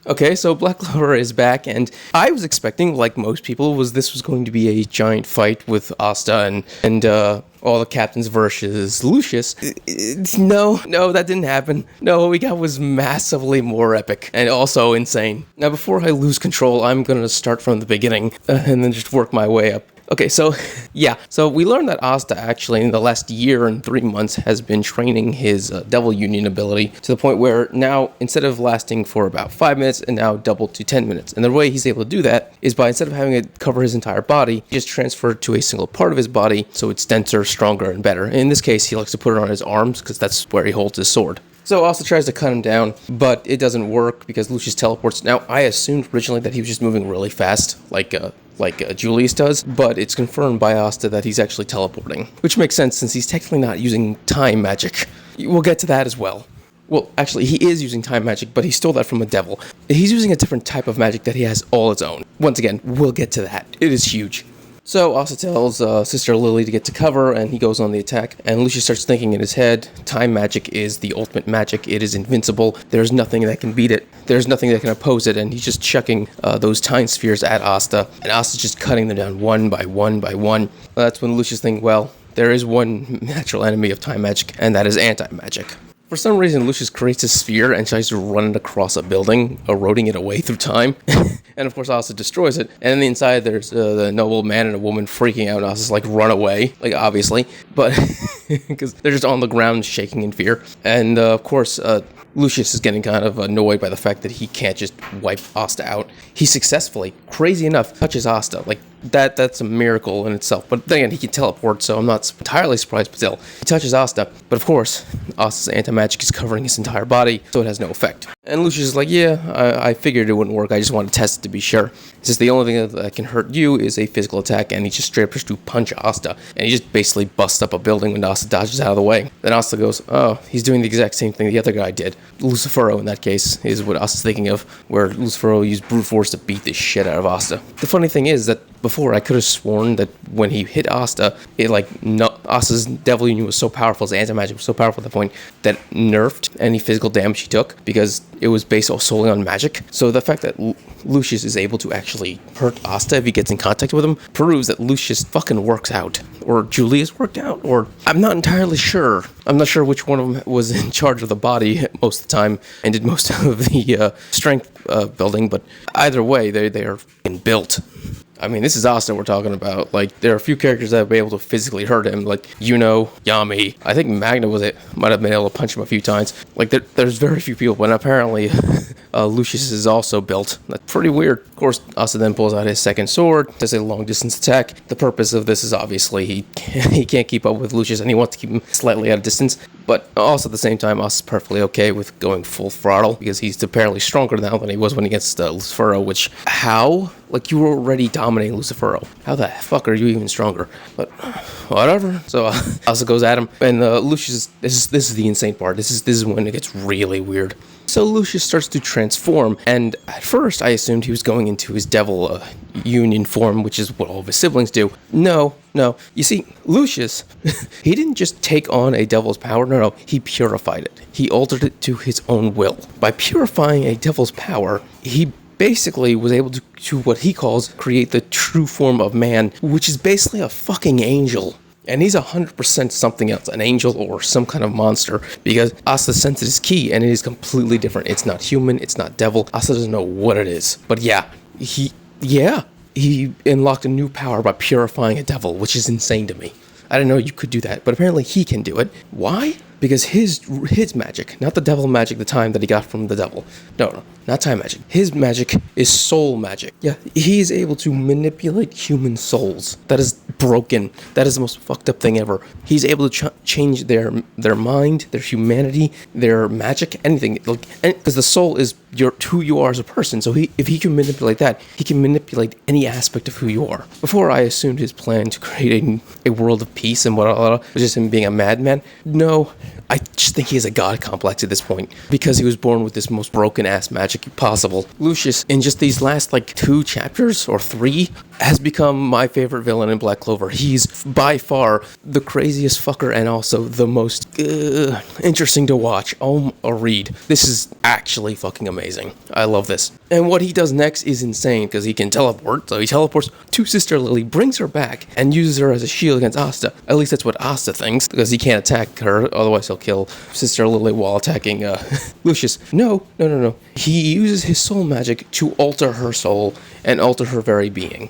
Okay, so Black Clover is back, and I was expecting, like most people, this was going to be a giant fight with Asta and all the captains versus Lucius. No, that didn't happen. No, what we got was massively more epic and also insane. Now, before I lose control, I'm gonna start from the beginning and then just work my way up. Okay, so, yeah. So we learned that Asta actually in the last year and 3 months has been training his Devil Union ability to the point where now, instead of lasting for about 5 minutes, and now doubled to 10 minutes. And the way he's able to do that is by, instead of having it cover his entire body, he just transfer it to a single part of his body so it's denser, stronger, and better. In this case, he likes to put it on his arms because that's where he holds his sword. So Asta tries to cut him down, but it doesn't work because Lucius teleports. Now, I assumed originally that he was just moving really fast, like Julius does, but it's confirmed by Asta that he's actually teleporting, which makes sense since he's technically not using time magic. We'll get to that as well. Well, actually, he is using time magic, but he stole that from a devil. He's using a different type of magic that he has all its own. Once again, we'll get to that. It is huge. So Asta tells Sister Lily to get to cover, and he goes on the attack. And Lucius starts thinking in his head, time magic is the ultimate magic. It is invincible. There's nothing that can beat it. There's nothing that can oppose it. And he's just chucking those time spheres at Asta. And Asta's just cutting them down one by one by one. That's when Lucius thinks, well, there is one natural enemy of time magic, and that is anti-magic. For some reason, Lucius creates a sphere and tries to run it across a building, eroding it away through time. And of course, Asta destroys it. And on the inside, there's the noble man and a woman freaking out. Asta's like, run away, like, obviously. But, because they're just on the ground shaking in fear. And, of course, Lucius is getting kind of annoyed by the fact that he can't just wipe Asta out. He successfully, crazy enough, touches Asta. Like, that's a miracle in itself. But then again, he can teleport, so I'm not entirely surprised, but still. He touches Asta, but of course, Asta's anti-magic is covering his entire body, so it has no effect. And Lucius is like, yeah, I figured it wouldn't work, I just wanted to test it to be sure. He says the only thing that can hurt you is a physical attack, and he just straight up tries to punch Asta, and he just basically busts up a building when Asta dodges out of the way. Then Asta goes, oh, he's doing the exact same thing the other guy did. Lucifero, in that case, is what Asta's thinking of, where Lucifero used brute force to beat the shit out of Asta. The funny thing is that before, I could have sworn that when he hit Asta, Asta's Devil Union was so powerful, his anti-magic was so powerful at the point that it nerfed any physical damage he took because it was based solely on magic. So the fact that Lucius is able to actually hurt Asta if he gets in contact with him proves that Lucius fucking works out. Or Julius worked out, or I'm not entirely sure. I'm not sure which one of them was in charge of the body most of the time and did most of the strength building, but either way, they are fucking built. I mean, this is Asta we're talking about. Like, there are a few characters that have been able to physically hurt him, like Yami. I think Magna might have been able to punch him a few times. Like, there's very few people, but apparently Lucius is also built. That's pretty weird. Of course, Asta then pulls out his second sword, does a long-distance attack. The purpose of this is obviously he can't keep up with Lucius, and he wants to keep him slightly at a distance. But also at the same time, Asta's perfectly okay with going full throttle, because he's apparently stronger now than he was when he gets Lucifero, which, how? Like, you were already dominating Lucifero. How the fuck are you even stronger? But, whatever. So, Asta goes at him, and Lucius, this is the insane part. This is when it gets really weird. So Lucius starts to transform, and at first I assumed he was going into his Devil Union form, which is what all of his siblings do. No. You see, Lucius, he didn't just take on a devil's power. No, he purified it. He altered it to his own will. By purifying a devil's power, he basically was able to what he calls create the true form of man, which is basically a fucking angel. And he's 100% something else, an angel or some kind of monster, because Asta sensed his key, and it is completely different. It's not human, it's not devil. Asta doesn't know what it is. But he unlocked a new power by purifying a devil, which is insane to me. I didn't know you could do that, but apparently he can do it. Why? Because his magic, not the devil magic, the time that he got from the devil. No, not time magic. His magic is soul magic. Yeah, he is able to manipulate human souls. That is broken. That is the most fucked up thing ever. He's able to change their mind, their humanity, their magic, anything. Because the soul is who you are as a person. So if he can manipulate that, he can manipulate any aspect of who you are. Before, I assumed his plan to create a world of peace and what was just him being a madman. No. I just think he has a god complex at this point because he was born with this most broken ass magic possible. Lucius, in just these last 2 chapters or 3, has become my favorite villain in Black Clover. He's by far the craziest fucker and also the most interesting to watch or read. This is actually fucking amazing. I love this. And what he does next is insane, because he can teleport. So he teleports to Sister Lily, brings her back, and uses her as a shield against Asta. At least that's what Asta thinks, because he can't attack her, otherwise he'll kill Sister Lily while attacking Lucius. No. He uses his soul magic to alter her soul and alter her very being.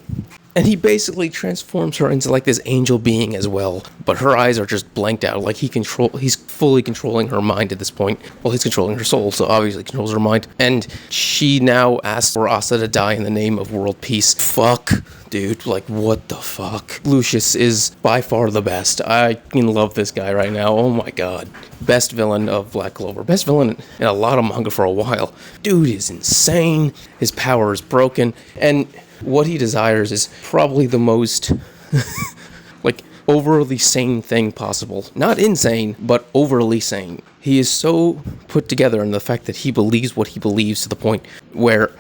And he basically transforms her into like this angel being as well. But her eyes are just blanked out. Like he's fully controlling her mind at this point. Well, he's controlling her soul, so obviously controls her mind. And she now asks for Asta to die in the name of world peace. Fuck, dude. Like, what the fuck? Lucius is by far the best. I can love this guy right now. Oh my god. Best villain of Black Clover. Best villain in a lot of manga for a while. Dude is insane. His power is broken. And what he desires is probably the most, like, overly sane thing possible. Not insane, but overly sane. He is so put together in the fact that he believes what he believes to the point where,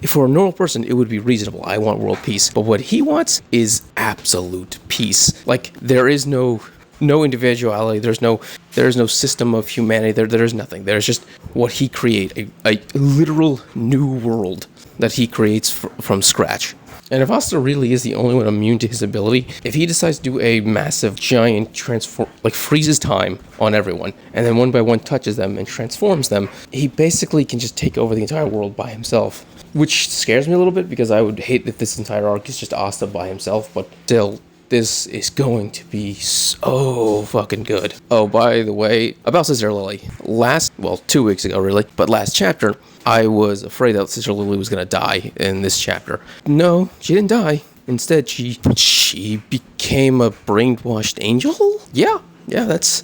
if for a normal person, it would be reasonable. I want world peace. But what he wants is absolute peace. Like, there is no individuality. There's no system of humanity. There's nothing. There's just what he creates, a literal new world that he creates from scratch. And if Asta really is the only one immune to his ability, if he decides to do a massive, giant transform, like freezes time on everyone, and then one by one touches them and transforms them, he basically can just take over the entire world by himself. Which scares me a little bit, because I would hate if this entire arc is just Asta by himself, but still, this is going to be so fucking good. Oh, by the way, about Sister Lily. 2 weeks ago, really, but last chapter, I was afraid that Sister Lily was going to die in this chapter. No, she didn't die. Instead, she became a brainwashed angel? Yeah, that's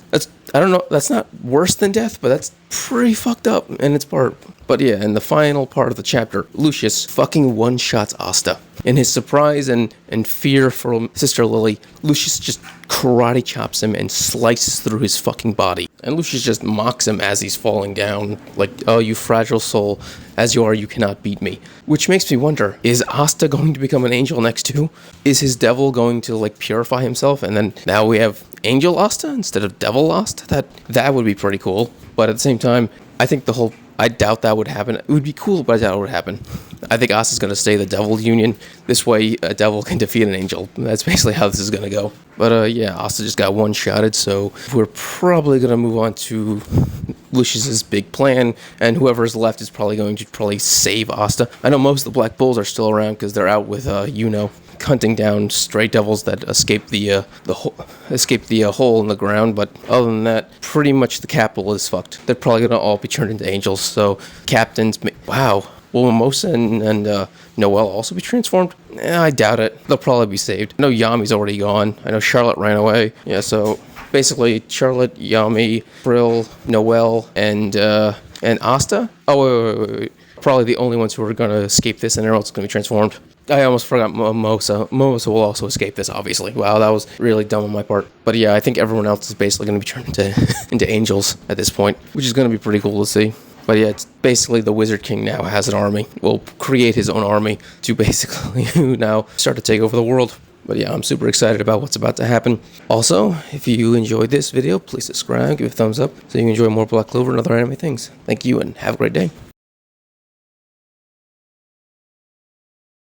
I don't know, that's not worse than death, but that's pretty fucked up in its part. But yeah, in the final part of the chapter, Lucius fucking one-shots Asta. In his surprise and fear for Sister Lily, Lucius just karate chops him and slices through his fucking body. And Lucius just mocks him as he's falling down, like, oh, you fragile soul, as you are, you cannot beat me. Which makes me wonder, is Asta going to become an angel next too? Is his devil going to, like, purify himself, and then now we have Angel Asta instead of Devil Asta? That would be pretty cool. But at the same time, I doubt that would happen. It would be cool, but I doubt it would happen. I think Asta's going to stay the Devil Union. This way, a devil can defeat an angel. That's basically how this is going to go. But yeah, Asta just got one-shotted, so we're probably going to move on to Lucius's big plan, and whoever is left is probably going to save Asta. I know most of the Black Bulls are still around because they're out with, hunting down stray devils that escaped the hole in the ground. But other than that, pretty much the capital is fucked. They're probably gonna all be turned into angels. So captains, wow. Will Mimosa and Noelle also be transformed? I doubt it. They'll probably be saved. I know Yami's already gone. I know Charlotte ran away. Yeah, so basically Charlotte, Yami, Brill, Noelle, and Asta. Oh, wait. Probably the only ones who are going to escape this, and everyone else is going to be transformed. I almost forgot Mimosa. Mimosa will also escape this, obviously. Wow, that was really dumb on my part. But yeah, I think everyone else is basically going to be turned into angels at this point, which is going to be pretty cool to see. But yeah, it's basically the Wizard King now has an army. Will create his own army to basically now start to take over the world. But yeah, I'm super excited about what's about to happen. Also, if you enjoyed this video, please subscribe, give it a thumbs up, so you can enjoy more Black Clover and other anime things. Thank you, and have a great day.